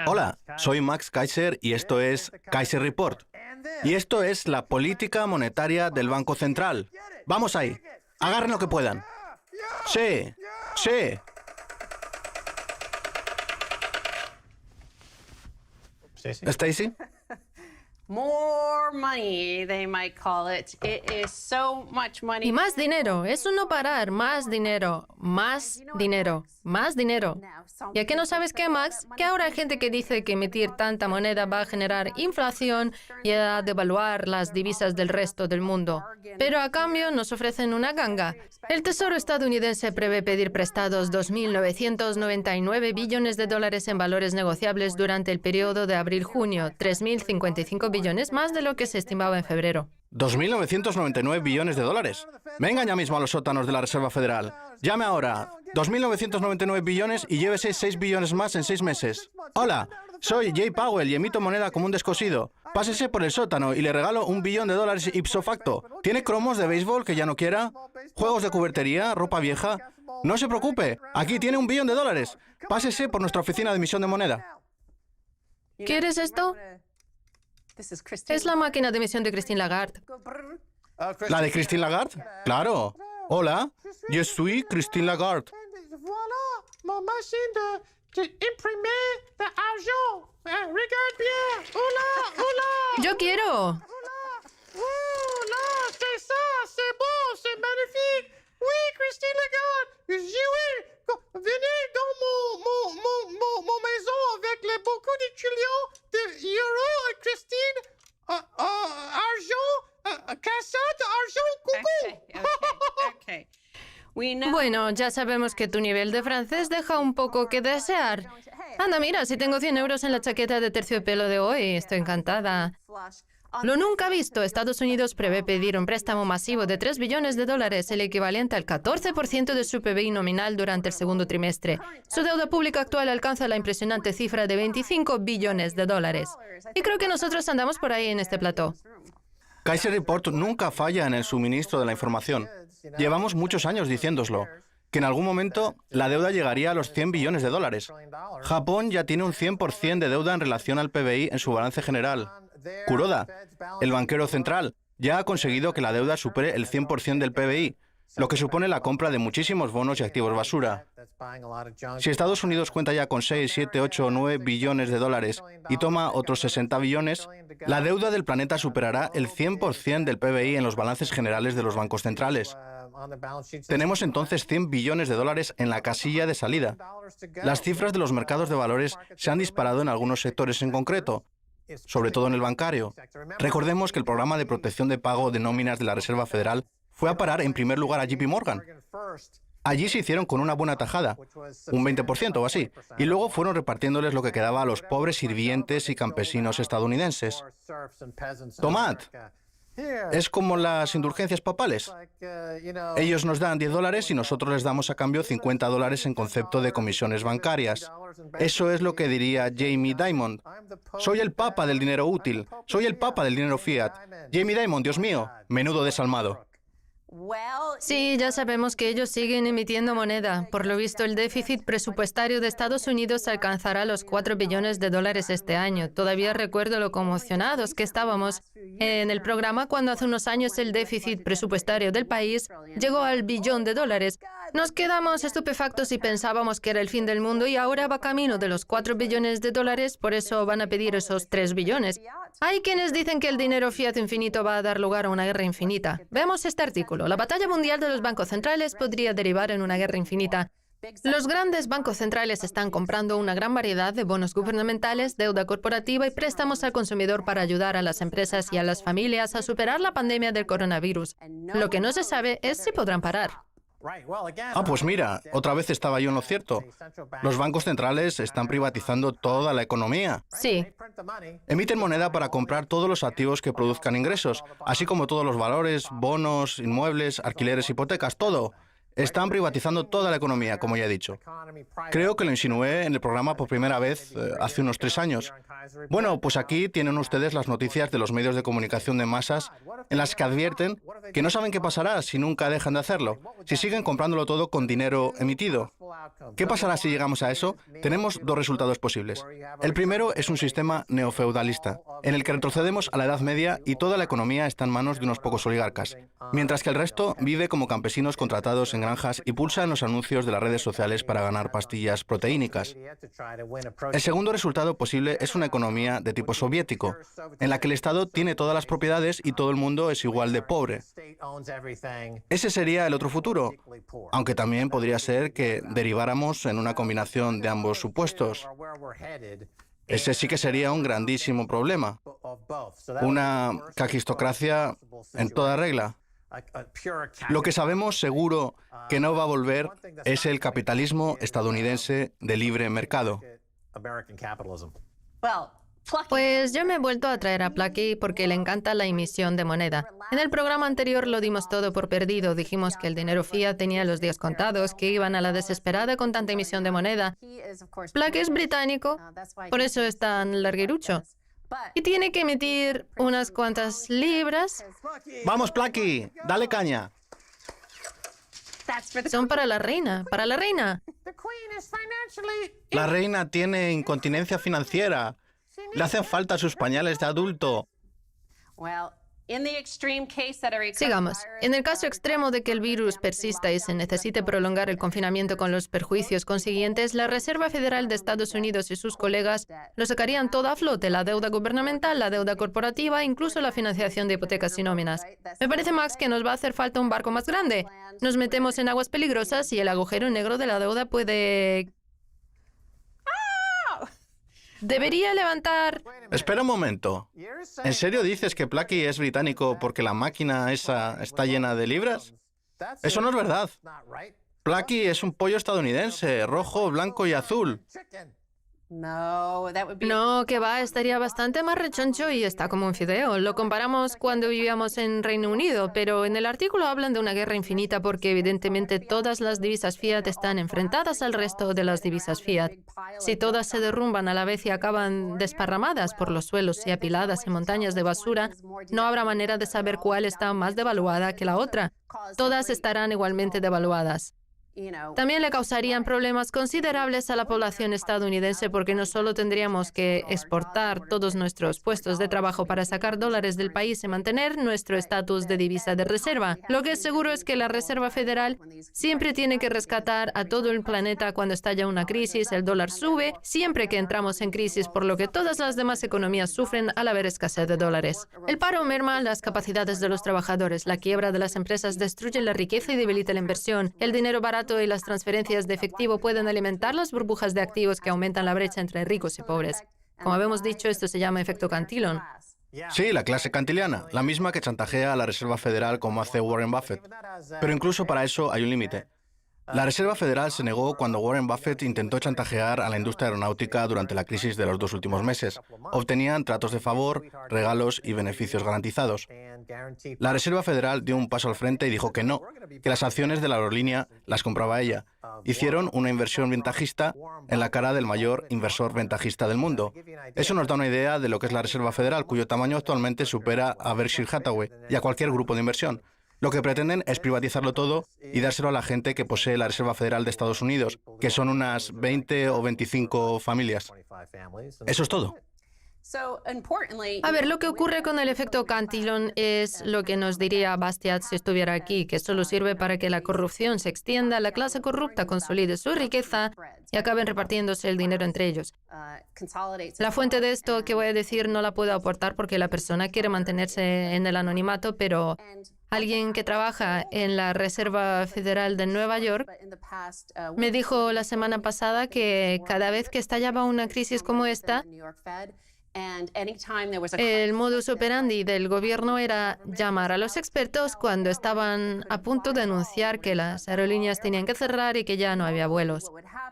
Hola, soy Max Keiser y esto es Keiser Report. Y esto es la política monetaria del Banco Central. Vamos ahí, agarren lo que puedan. Sí, sí. Stacy. More money, they might call it. It is so much money. Y más dinero, es un no parar, más dinero, más dinero, más dinero. ¿Y a qué no sabes qué, Max? Que ahora hay gente que dice que emitir tanta moneda va a generar inflación y a devaluar las divisas del resto del mundo. Pero a cambio nos ofrecen una ganga. El Tesoro estadounidense prevé pedir prestados 2.999 billones de dólares en valores negociables durante el periodo de abril-junio, 3.055 billones más de lo que se estimaba en febrero. 2.999 billones de dólares. Vengan ya mismo a los sótanos de la Reserva Federal. Llame ahora. 2.999 billones y llévese 6 billones más en 6 meses. Hola, soy Jay Powell y emito moneda como un descosido. Pásese por el sótano y le regalo $1 billón ipso facto. ¿Tiene cromos de béisbol que ya no quiera? ¿Juegos de cubertería? ¿Ropa vieja? No se preocupe, aquí tiene $1 billón. Pásese por nuestra oficina de emisión de moneda. ¿Quieres esto? Es la máquina de emisión de Christine Lagarde. ¿La de Christine Lagarde? Claro. Hola, yo soy Christine Lagarde. Voilà, mon machine de imprimer de argent. Regarde bien. Hola, hola. ¡Yo quiero! Hola. C'est ça, c'est bon, c'est magnifique. Oui, Christine Lagarde. Venez dans mon maison avec les beaucoup de trillions d'euros, Christine. Argent, cassette, argent, coucou. Okay. We know. Bueno, ya sabemos que tu nivel de francés deja un poco que desear. Anda, mira, si tengo 100 euros en la chaqueta de terciopelo de hoy, estoy encantada. Lo nunca visto. Estados Unidos prevé pedir un préstamo masivo de 3 billones de dólares, el equivalente al 14% de su PBI nominal durante el segundo trimestre. Su deuda pública actual alcanza la impresionante cifra de 25 billones de dólares. Y creo que nosotros andamos por ahí en este plató. Keiser Report nunca falla en el suministro de la información. Llevamos muchos años diciéndoslo, que en algún momento la deuda llegaría a los $100 billones. Japón ya tiene un 100% de deuda en relación al PBI en su balance general. Kuroda, el banquero central, ya ha conseguido que la deuda supere el 100% del PBI, lo que supone la compra de muchísimos bonos y activos basura. Si Estados Unidos cuenta ya con 6, 7, 8 o 9 billones de dólares y toma otros 60 billones, la deuda del planeta superará el 100% del PBI en los balances generales de los bancos centrales. Tenemos entonces 100 billones de dólares en la casilla de salida. Las cifras de los mercados de valores se han disparado en algunos sectores en concreto, sobre todo en el bancario. Recordemos que el programa de protección de pago de nóminas de la Reserva Federal fue a parar en primer lugar a JP Morgan. Allí se hicieron con una buena tajada, un 20% o así, y luego fueron repartiéndoles lo que quedaba a los pobres sirvientes y campesinos estadounidenses. Tomad. Es como las indulgencias papales. Ellos nos dan $10 y nosotros les damos a cambio $50 en concepto de comisiones bancarias. Eso es lo que diría Jamie Dimon. Soy el papa del dinero útil. Soy el papa del dinero fiat. Jamie Dimon, Dios mío, menudo desalmado. Sí, ya sabemos que ellos siguen emitiendo moneda. Por lo visto, el déficit presupuestario de Estados Unidos alcanzará los 4 billones de dólares este año. Todavía recuerdo lo conmocionados que estábamos en el programa cuando hace unos años el déficit presupuestario del país llegó al $1 billón. Nos quedamos estupefactos y pensábamos que era el fin del mundo y ahora va camino de los 4 billones de dólares, por eso van a pedir esos 3 billones. Hay quienes dicen que el dinero fiat infinito va a dar lugar a una guerra infinita. Veamos este artículo. La batalla mundial de los bancos centrales podría derivar en una guerra infinita. Los grandes bancos centrales están comprando una gran variedad de bonos gubernamentales, deuda corporativa y préstamos al consumidor para ayudar a las empresas y a las familias a superar la pandemia del coronavirus. Lo que no se sabe es si podrán parar. Pues mira, otra vez estaba yo en lo cierto. Los bancos centrales están privatizando toda la economía. Sí. Emiten moneda para comprar todos los activos que produzcan ingresos, así como todos los valores, bonos, inmuebles, alquileres, hipotecas, todo. Están privatizando toda la economía, como ya he dicho. Creo que lo insinué en el programa por primera vez hace unos 3 años. Bueno, pues aquí tienen ustedes las noticias de los medios de comunicación de masas en las que advierten que no saben qué pasará si nunca dejan de hacerlo, si siguen comprándolo todo con dinero emitido. ¿Qué pasará si llegamos a eso? Tenemos 2 resultados posibles. El primero es un sistema neofeudalista, en el que retrocedemos a la Edad Media y toda la economía está en manos de unos pocos oligarcas, mientras que el resto vive como campesinos contratados en granjas y pulsa en los anuncios de las redes sociales para ganar pastillas proteínicas. El segundo resultado posible es una economía de tipo soviético, en la que el Estado tiene todas las propiedades y todo el mundo es igual de pobre. Ese sería el otro futuro, aunque también podría ser que deriváramos en una combinación de ambos supuestos. Ese sí que sería un grandísimo problema. Una cajistocracia en toda regla. Lo que sabemos seguro que no va a volver es el capitalismo estadounidense de libre mercado. Pues yo me he vuelto a traer a Plucky porque le encanta la emisión de moneda. En el programa anterior lo dimos todo por perdido. Dijimos que el dinero fiat tenía los días contados, que iban a la desesperada con tanta emisión de moneda. Plucky es británico, por eso es tan larguirucho. Y tiene que emitir unas cuantas libras. ¡Vamos, Plucky! ¡Dale caña! Son para la reina, para la reina. La reina tiene incontinencia financiera. Le hacen falta sus pañales de adulto. Sigamos. En el caso extremo de que el virus persista y se necesite prolongar el confinamiento con los perjuicios consiguientes, la Reserva Federal de Estados Unidos y sus colegas lo sacarían todo a flote, la deuda gubernamental, la deuda corporativa, incluso la financiación de hipotecas y nóminas. Me parece, Max, que nos va a hacer falta un barco más grande. Nos metemos en aguas peligrosas y el agujero negro de la deuda puede... Debería levantar... Espera un momento. ¿En serio dices que Plucky es británico porque la máquina esa está llena de libras? Eso no es verdad. Plucky es un pollo estadounidense, rojo, blanco y azul. No, que va, estaría bastante más rechoncho y está como un fideo. Lo comparamos cuando vivíamos en Reino Unido, pero en el artículo hablan de una guerra infinita porque evidentemente todas las divisas fiat están enfrentadas al resto de las divisas fiat. Si todas se derrumban a la vez y acaban desparramadas por los suelos y apiladas en montañas de basura, no habrá manera de saber cuál está más devaluada que la otra. Todas estarán igualmente devaluadas. También le causarían problemas considerables a la población estadounidense porque no solo tendríamos que exportar todos nuestros puestos de trabajo para sacar dólares del país y mantener nuestro estatus de divisa de reserva. Lo que es seguro es que la Reserva Federal siempre tiene que rescatar a todo el planeta cuando estalla una crisis, el dólar sube, siempre que entramos en crisis, por lo que todas las demás economías sufren al haber escasez de dólares. El paro merma las capacidades de los trabajadores, la quiebra de las empresas destruye la riqueza y debilita la inversión, el dinero barato y las transferencias de efectivo pueden alimentar las burbujas de activos que aumentan la brecha entre ricos y pobres. Como habíamos dicho, esto se llama efecto Cantillon. Sí, la clase cantiliana, la misma que chantajea a la Reserva Federal como hace Warren Buffett. Pero incluso para eso hay un límite. La Reserva Federal se negó cuando Warren Buffett intentó chantajear a la industria aeronáutica durante la crisis de los 2 últimos meses. Obtenían tratos de favor, regalos y beneficios garantizados. La Reserva Federal dio un paso al frente y dijo que no, que las acciones de la aerolínea las compraba ella. Hicieron una inversión ventajista en la cara del mayor inversor ventajista del mundo. Eso nos da una idea de lo que es la Reserva Federal, cuyo tamaño actualmente supera a Berkshire Hathaway y a cualquier grupo de inversión. Lo que pretenden es privatizarlo todo y dárselo a la gente que posee la Reserva Federal de Estados Unidos, que son unas 20 o 25 familias. Eso es todo. A ver, lo que ocurre con el efecto Cantillon es lo que nos diría Bastiat si estuviera aquí, que solo sirve para que la corrupción se extienda, la clase corrupta consolide su riqueza y acaben repartiéndose el dinero entre ellos. La fuente de esto que voy a decir no la puedo aportar porque la persona quiere mantenerse en el anonimato, pero alguien que trabaja en la Reserva Federal de Nueva York me dijo la semana pasada que cada vez que estallaba una crisis como esta, El modus operandi del gobierno era llamar a los expertos cuando estaban a punto de anunciar que las aerolíneas tenían que cerrar y que ya no había vuelos.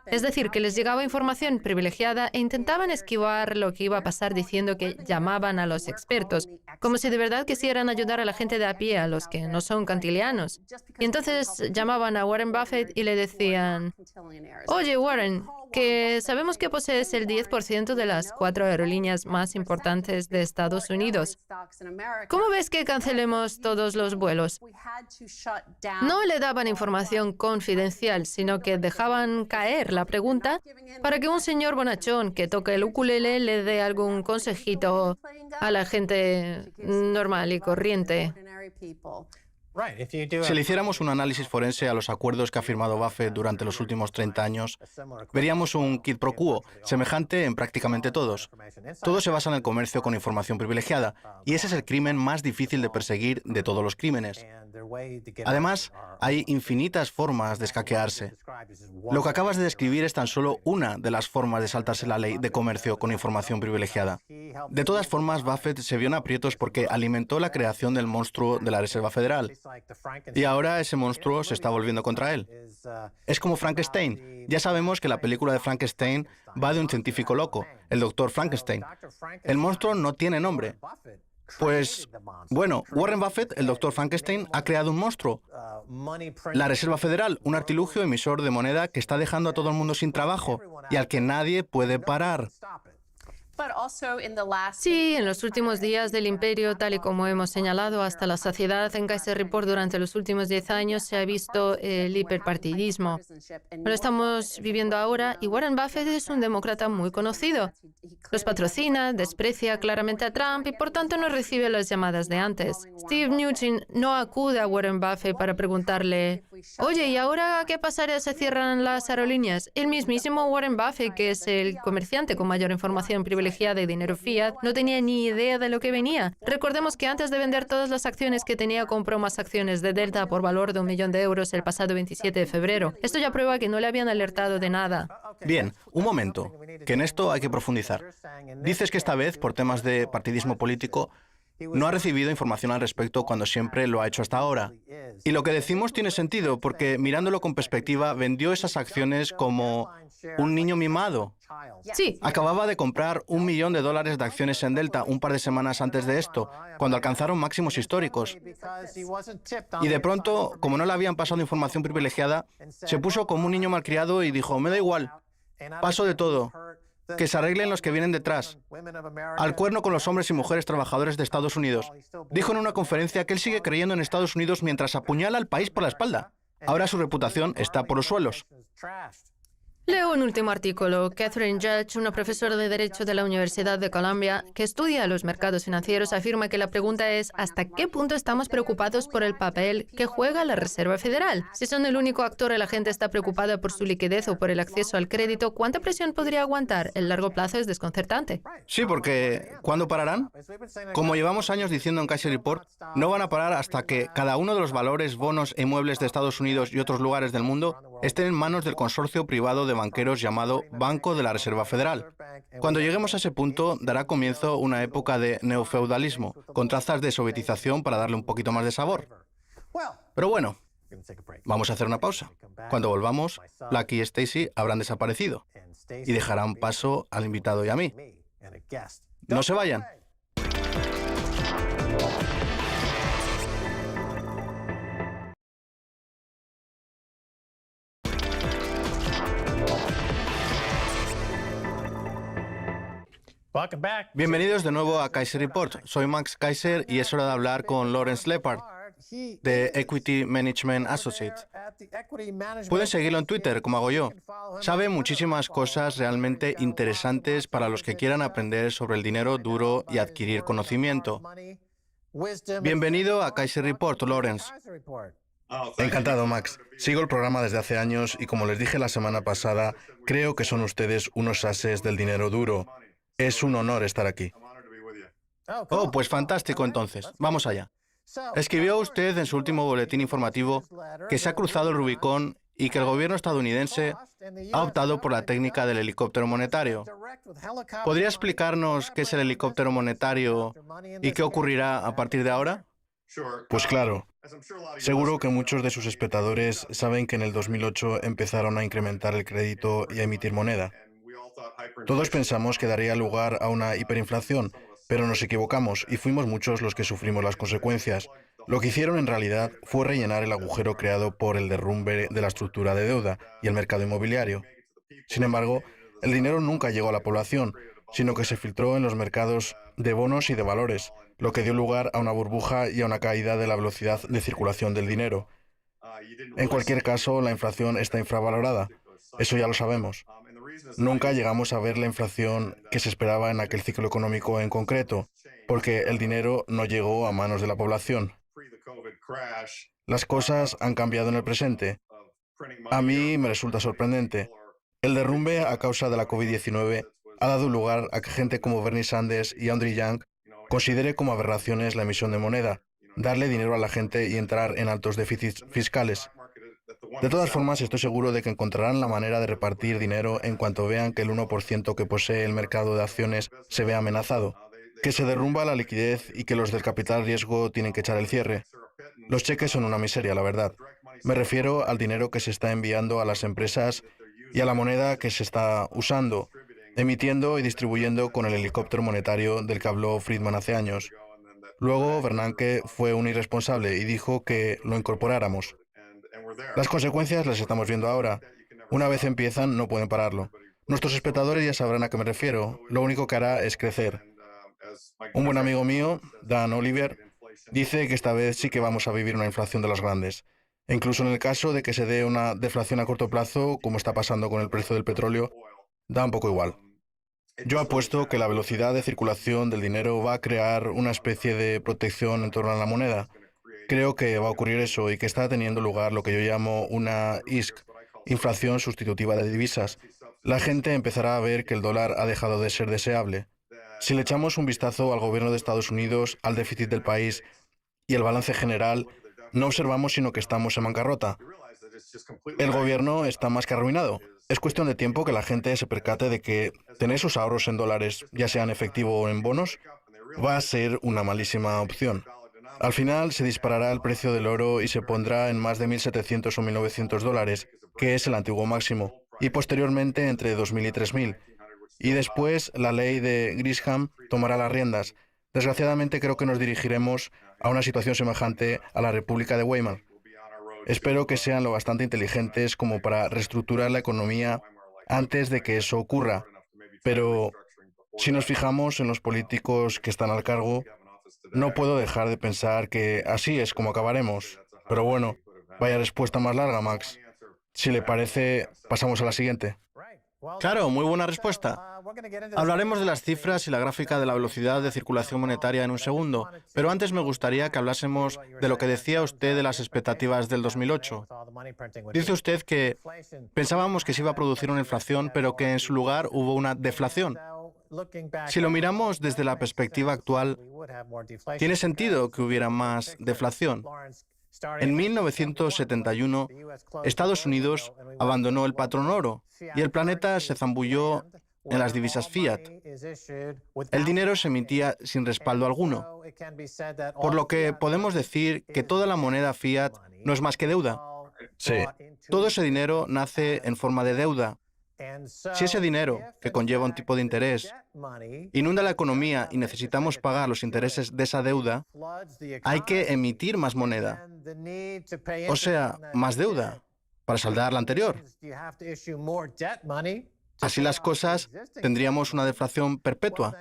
Es decir, que les llegaba información privilegiada e intentaban esquivar lo que iba a pasar diciendo que llamaban a los expertos, como si de verdad quisieran ayudar a la gente de a pie, a los que no son cantilianos. Y entonces llamaban a Warren Buffett y le decían: oye, Warren, que sabemos que posees el 10% de las 4 aerolíneas más importantes de Estados Unidos. ¿Cómo ves que cancelemos todos los vuelos? No le daban información confidencial, sino que dejaban caer la pregunta para que un señor bonachón que toca el ukulele le dé algún consejito a la gente normal y corriente. Si le hiciéramos un análisis forense a los acuerdos que ha firmado Buffett durante los últimos 30 años, veríamos un quid pro quo semejante en prácticamente todos. Todo se basa en el comercio con información privilegiada, y ese es el crimen más difícil de perseguir de todos los crímenes. Además, hay infinitas formas de escaquearse. Lo que acabas de describir es tan solo una de las formas de saltarse la ley de comercio con información privilegiada. De todas formas, Buffett se vio en aprietos porque alimentó la creación del monstruo de la Reserva Federal. Y ahora ese monstruo se está volviendo contra él. Es como Frankenstein. Ya sabemos que la película de Frankenstein va de un científico loco, el doctor Frankenstein. El monstruo no tiene nombre. Pues, bueno, Warren Buffett, el doctor Frankenstein, ha creado un monstruo. La Reserva Federal, un artilugio emisor de moneda que está dejando a todo el mundo sin trabajo y al que nadie puede parar. Sí, en los últimos días del imperio, tal y como hemos señalado hasta la saciedad en Kaiser Report durante los últimos 10 años, se ha visto el hiperpartidismo. Lo estamos viviendo ahora y Warren Buffett es un demócrata muy conocido. Los patrocina, desprecia claramente a Trump y por tanto no recibe las llamadas de antes. Steve Mnuchin no acude a Warren Buffett para preguntarle: oye, ¿y ahora qué pasará si se cierran las aerolíneas? El mismísimo Warren Buffett, que es el comerciante con mayor información privilegiada de dinero fiat, no tenía ni idea de lo que venía. Recordemos que antes de vender todas las acciones que tenía, compró más acciones de Delta por valor de $1 millón el pasado 27 de febrero. Esto ya prueba que no le habían alertado de nada. Bien, un momento, que en esto hay que profundizar. Dices que esta vez, por temas de partidismo político, no ha recibido información al respecto cuando siempre lo ha hecho hasta ahora. Y lo que decimos tiene sentido, porque mirándolo con perspectiva, vendió esas acciones como un niño mimado. Sí. Acababa de comprar $1 millón de acciones en Delta un par de semanas antes de esto, cuando alcanzaron máximos históricos. Y de pronto, como no le habían pasado información privilegiada, se puso como un niño malcriado y dijo: me da igual, paso de todo, que se arreglen los que vienen detrás. Al cuerno con los hombres y mujeres trabajadores de Estados Unidos. Dijo en una conferencia que él sigue creyendo en Estados Unidos mientras apuñala al país por la espalda. Ahora su reputación está por los suelos. Leo un último artículo. Catherine Judge, una profesora de Derecho de la Universidad de Columbia, que estudia los mercados financieros, afirma que la pregunta es: ¿hasta qué punto estamos preocupados por el papel que juega la Reserva Federal? Si son el único actor y la gente está preocupada por su liquidez o por el acceso al crédito, ¿cuánta presión podría aguantar? El largo plazo es desconcertante. Sí, porque ¿cuándo pararán? Como llevamos años diciendo en Kaiser Report, no van a parar hasta que cada uno de los valores, bonos e inmuebles de Estados Unidos y otros lugares del mundo estén en manos del consorcio privado de banqueros llamado Banco de la Reserva Federal. Cuando lleguemos a ese punto, dará comienzo una época de neofeudalismo, con trazas de sovietización para darle un poquito más de sabor. Pero bueno, vamos a hacer una pausa. Cuando volvamos, Lucky y Stacy habrán desaparecido y dejarán paso al invitado y a mí. No se vayan. Bienvenidos de nuevo a Kaiser Report. Soy Max Kaiser y es hora de hablar con Lawrence Lepard, de Equity Management Associates. Pueden seguirlo en Twitter, como hago yo. Sabe muchísimas cosas realmente interesantes para los que quieran aprender sobre el dinero duro y adquirir conocimiento. Bienvenido a Kaiser Report, Lawrence. Encantado, Max. Sigo el programa desde hace años y, como les dije la semana pasada, creo que son ustedes unos ases del dinero duro. Es un honor estar aquí. Oh, pues fantástico entonces. Vamos allá. Escribió usted en su último boletín informativo que se ha cruzado el Rubicón y que el gobierno estadounidense ha optado por la técnica del helicóptero monetario. ¿Podría explicarnos qué es el helicóptero monetario y qué ocurrirá a partir de ahora? Pues claro, seguro que muchos de sus espectadores saben que en el 2008 empezaron a incrementar el crédito y a emitir moneda. Todos pensamos que daría lugar a una hiperinflación, pero nos equivocamos y fuimos muchos los que sufrimos las consecuencias. Lo que hicieron en realidad fue rellenar el agujero creado por el derrumbe de la estructura de deuda y el mercado inmobiliario. Sin embargo, el dinero nunca llegó a la población, sino que se filtró en los mercados de bonos y de valores, lo que dio lugar a una burbuja y a una caída de la velocidad de circulación del dinero. En cualquier caso, la inflación está infravalorada. Eso ya lo sabemos. Nunca llegamos a ver la inflación que se esperaba en aquel ciclo económico en concreto, porque el dinero no llegó a manos de la población. Las cosas han cambiado en el presente. A mí me resulta sorprendente. El derrumbe a causa de la COVID-19 ha dado lugar a que gente como Bernie Sanders y Andrew Yang considere como aberraciones la emisión de moneda, darle dinero a la gente y entrar en altos déficits fiscales. De todas formas, estoy seguro de que encontrarán la manera de repartir dinero en cuanto vean que el 1% que posee el mercado de acciones se ve amenazado, que se derrumba la liquidez y que los del capital riesgo tienen que echar el cierre. Los cheques son una miseria, la verdad. Me refiero al dinero que se está enviando a las empresas y a la moneda que se está usando, emitiendo y distribuyendo con el helicóptero monetario del que habló Friedman hace años. Luego, Bernanke fue un irresponsable y dijo que lo incorporáramos. Las consecuencias las estamos viendo ahora. Una vez empiezan, no pueden pararlo. Nuestros espectadores ya sabrán a qué me refiero. Lo único que hará es crecer. Un buen amigo mío, Dan Oliver, dice que esta vez sí que vamos a vivir una inflación de las grandes. E incluso en el caso de que se dé una deflación a corto plazo, como está pasando con el precio del petróleo, da un poco igual. Yo apuesto que la velocidad de circulación del dinero va a crear una especie de protección en torno a la moneda. Creo que va a ocurrir eso y que está teniendo lugar lo que yo llamo una ISC, inflación sustitutiva de divisas. La gente empezará a ver que el dólar ha dejado de ser deseable. Si le echamos un vistazo al gobierno de Estados Unidos, al déficit del país y el balance general, no observamos sino que estamos en bancarrota. El gobierno está más que arruinado. Es cuestión de tiempo que la gente se percate de que tener sus ahorros en dólares, ya sea en efectivo o en bonos, va a ser una malísima opción. Al final se disparará el precio del oro y se pondrá en más de 1.700 o 1.900 dólares, que es el antiguo máximo, y posteriormente entre 2.000 y 3.000. Y después la ley de Grisham tomará las riendas. Desgraciadamente creo que nos dirigiremos a una situación semejante a la República de Weimar. Espero que sean lo bastante inteligentes como para reestructurar la economía antes de que eso ocurra. Pero si nos fijamos en los políticos que están al cargo, no puedo dejar de pensar que así es como acabaremos. Pero bueno, vaya respuesta más larga, Max. Si le parece, pasamos a la siguiente. Claro, muy buena respuesta. Hablaremos de las cifras y la gráfica de la velocidad de circulación monetaria en un segundo, pero antes me gustaría que hablásemos de lo que decía usted de las expectativas del 2008. Dice usted que pensábamos que se iba a producir una inflación, pero que en su lugar hubo una deflación. Si lo miramos desde la perspectiva actual, ¿tiene sentido que hubiera más deflación? En 1971, Estados Unidos abandonó el patrón oro y el planeta se zambulló en las divisas fiat. El dinero se emitía sin respaldo alguno, por lo que podemos decir que toda la moneda fiat no es más que deuda. Sí. Todo ese dinero nace en forma de deuda. Si ese dinero, que conlleva un tipo de interés, inunda la economía y necesitamos pagar los intereses de esa deuda, hay que emitir más moneda, o sea, más deuda, para saldar la anterior. Así las cosas, tendríamos una deflación perpetua,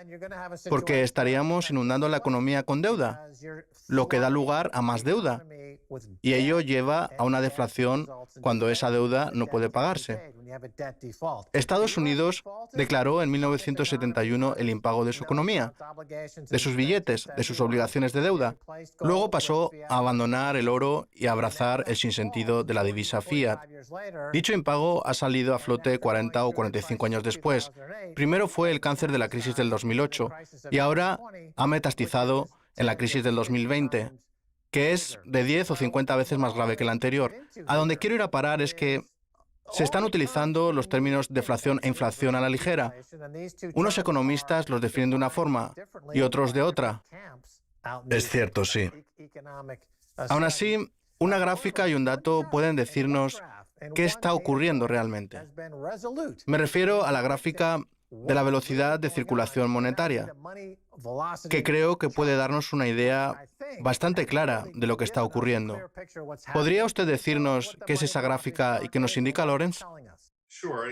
porque estaríamos inundando la economía con deuda, lo que da lugar a más deuda, y ello lleva a una deflación cuando esa deuda no puede pagarse. Estados Unidos declaró en 1971 el impago de su economía, de sus billetes, de sus obligaciones de deuda. Luego pasó a abandonar el oro y a abrazar el sinsentido de la divisa fiat. Dicho impago ha salido a flote 40 o 45 años después. Primero fue el cáncer de la crisis del 2008 y ahora ha metastizado en la crisis del 2020. que es de 10 o 50 veces más grave que el anterior. A donde quiero ir a parar es que se están utilizando los términos deflación e inflación a la ligera. Unos economistas los definen de una forma y otros de otra. Es cierto, sí. Aún así, una gráfica y un dato pueden decirnos qué está ocurriendo realmente. Me refiero a la gráfica de la velocidad de circulación monetaria, que creo que puede darnos una idea bastante clara de lo que está ocurriendo. ¿Podría usted decirnos qué es esa gráfica y qué nos indica Lawrence?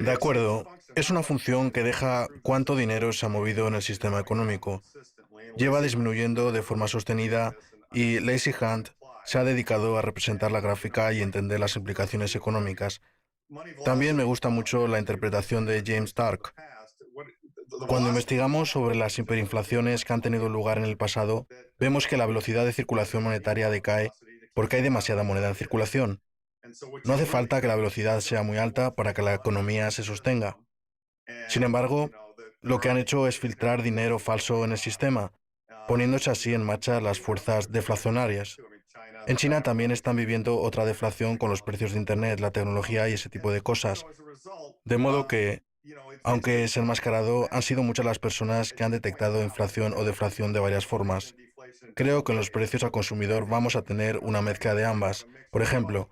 De acuerdo. Es una función que deja cuánto dinero se ha movido en el sistema económico. Lleva disminuyendo de forma sostenida y Lazy Hunt se ha dedicado a representar la gráfica y entender las implicaciones económicas. También me gusta mucho la interpretación de James Stark. Cuando investigamos sobre las hiperinflaciones que han tenido lugar en el pasado, vemos que la velocidad de circulación monetaria decae porque hay demasiada moneda en circulación. No hace falta que la velocidad sea muy alta para que la economía se sostenga. Sin embargo, lo que han hecho es filtrar dinero falso en el sistema, poniéndose así en marcha las fuerzas deflacionarias. En China también están viviendo otra deflación con los precios de Internet, la tecnología y ese tipo de cosas. De modo que, aunque se ha enmascarado, han sido muchas las personas que han detectado inflación o deflación de varias formas. Creo que en los precios al consumidor vamos a tener una mezcla de ambas. Por ejemplo,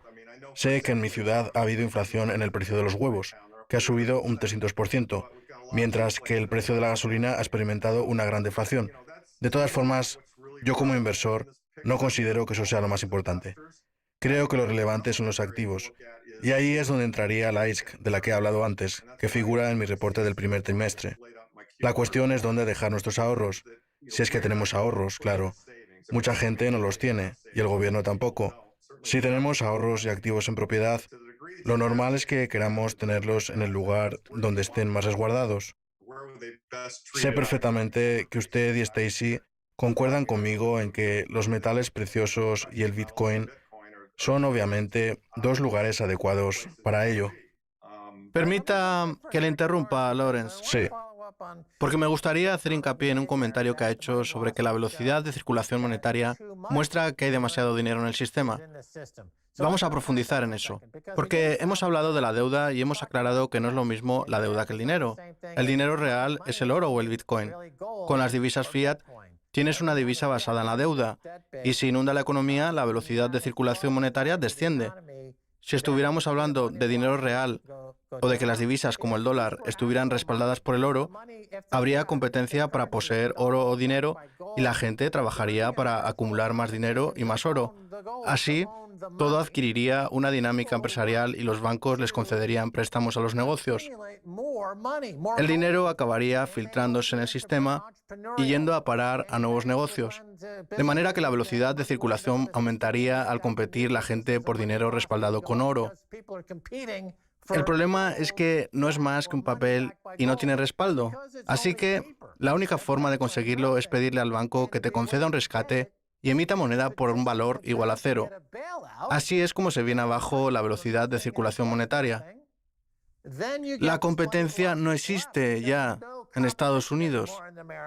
sé que en mi ciudad ha habido inflación en el precio de los huevos, que ha subido un 300%, mientras que el precio de la gasolina ha experimentado una gran deflación. De todas formas, yo como inversor no considero que eso sea lo más importante. Creo que lo relevante son los activos. Y ahí es donde entraría la ISC, de la que he hablado antes, que figura en mi reporte del primer trimestre. La cuestión es dónde dejar nuestros ahorros. Si es que tenemos ahorros, claro. Mucha gente no los tiene, y el gobierno tampoco. Si tenemos ahorros y activos en propiedad, lo normal es que queramos tenerlos en el lugar donde estén más resguardados. Sé perfectamente que usted y Stacy concuerdan conmigo en que los metales preciosos y el Bitcoin son obviamente dos lugares adecuados para ello. Permita que le interrumpa, Lawrence. Sí. Porque me gustaría hacer hincapié en un comentario que ha hecho sobre que la velocidad de circulación monetaria muestra que hay demasiado dinero en el sistema. Vamos a profundizar en eso, porque hemos hablado de la deuda y hemos aclarado que no es lo mismo la deuda que el dinero. El dinero real es el oro o el Bitcoin. Con las divisas fiat, tienes una divisa basada en la deuda, y si inunda la economía, la velocidad de circulación monetaria desciende. Si estuviéramos hablando de dinero real o de que las divisas como el dólar estuvieran respaldadas por el oro, habría competencia para poseer oro o dinero y la gente trabajaría para acumular más dinero y más oro. Así, todo adquiriría una dinámica empresarial y los bancos les concederían préstamos a los negocios. El dinero acabaría filtrándose en el sistema y yendo a parar a nuevos negocios, de manera que la velocidad de circulación aumentaría al competir la gente por dinero respaldado con oro. El problema es que no es más que un papel y no tiene respaldo. Así que la única forma de conseguirlo es pedirle al banco que te conceda un rescate y emita moneda por un valor igual a cero. Así es como se viene abajo la velocidad de circulación monetaria. La competencia no existe ya en Estados Unidos.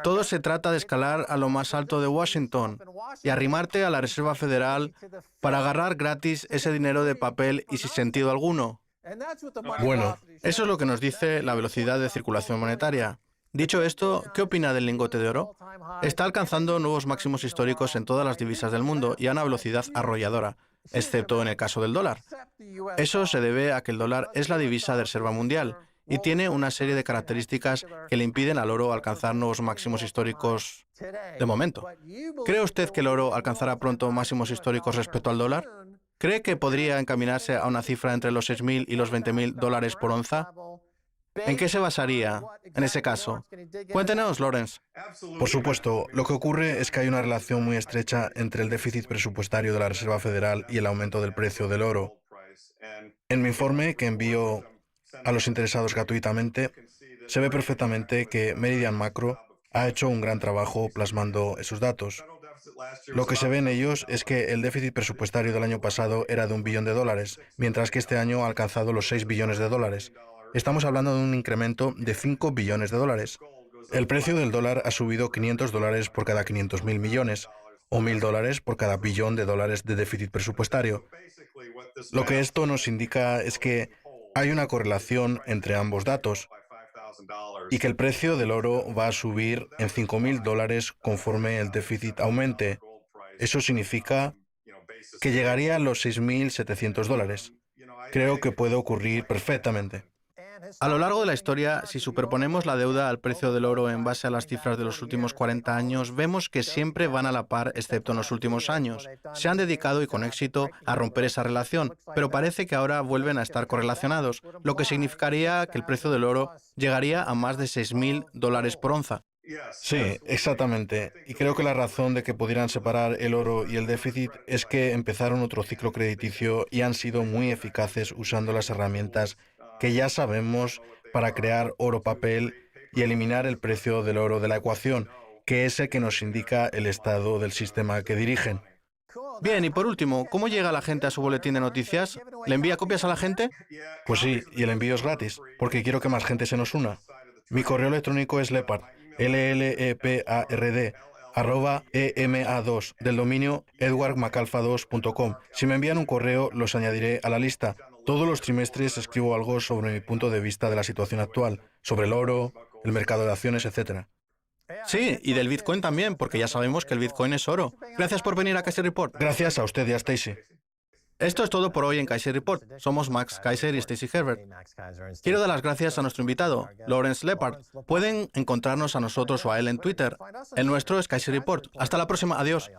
Todo se trata de escalar a lo más alto de Washington y arrimarte a la Reserva Federal para agarrar gratis ese dinero de papel y sin sentido alguno. Bueno, Eso es lo que nos dice la velocidad de circulación monetaria. Dicho esto, ¿qué opina del lingote de oro? Está alcanzando nuevos máximos históricos en todas las divisas del mundo y a una velocidad arrolladora, excepto en el caso del dólar. Eso se debe a que el dólar es la divisa de reserva mundial y tiene una serie de características que le impiden al oro alcanzar nuevos máximos históricos de momento. ¿Cree usted que el oro alcanzará pronto máximos históricos respecto al dólar? ¿Cree que podría encaminarse a una cifra entre los 6.000 y los 20.000 dólares por onza? ¿En qué se basaría en ese caso? Cuéntenos, Lawrence. por supuesto, lo que ocurre es que hay una relación muy estrecha entre el déficit presupuestario de la Reserva Federal y el aumento del precio del oro. En mi informe, que envío a los interesados gratuitamente, se ve perfectamente que Meridian Macro ha hecho un gran trabajo plasmando esos datos. Lo que se ve en ellos es que el déficit presupuestario del año pasado era de $1 billón, mientras que este año ha alcanzado los $6 billones. Estamos hablando de un incremento de $5 billones. El precio del dólar ha subido $500 por cada 500.000 millones. o $1.000 por cada billón de dólares de déficit presupuestario. Lo que esto nos indica es que hay una correlación entre ambos datos y que el precio del oro va a subir en $5.000 conforme el déficit aumente. Eso significa que llegaría a los $6.700. Creo que puede ocurrir perfectamente. A lo largo de la historia, si superponemos la deuda al precio del oro en base a las cifras de los últimos 40 años, vemos que siempre van a la par, excepto en los últimos años. Se han dedicado, y con éxito, a romper esa relación, pero parece que ahora vuelven a estar correlacionados, lo que significaría que el precio del oro llegaría a más de $6.000 por onza. Sí, exactamente. Y creo que la razón de que pudieran separar el oro y el déficit es que empezaron otro ciclo crediticio y han sido muy eficaces usando las herramientas que ya sabemos para crear oro papel y eliminar el precio del oro de la ecuación, que es el que nos indica el estado del sistema que dirigen. Bien, y por último, ¿cómo llega la gente a su boletín de noticias? ¿Le envía copias a la gente? Pues sí, y el envío es gratis, porque quiero que más gente se nos una. Mi correo electrónico es lepard, LLEPARD, @EMA2, del dominio edwardmacalfa2.com. Si me envían un correo, los añadiré a la lista. Todos los trimestres escribo algo sobre mi punto de vista de la situación actual, sobre el oro, el mercado de acciones, etc. Sí, y del Bitcoin también, porque ya sabemos que el Bitcoin es oro. Gracias por venir a Kaiser Report. Gracias a usted y a Stacy. Esto es todo por hoy en Kaiser Report. Somos Max Kaiser y Stacy Herbert. Quiero dar las gracias a nuestro invitado, Lawrence Lepard. Pueden encontrarnos a nosotros o a él en Twitter. El nuestro es Kaiser Report. Hasta la próxima. Adiós.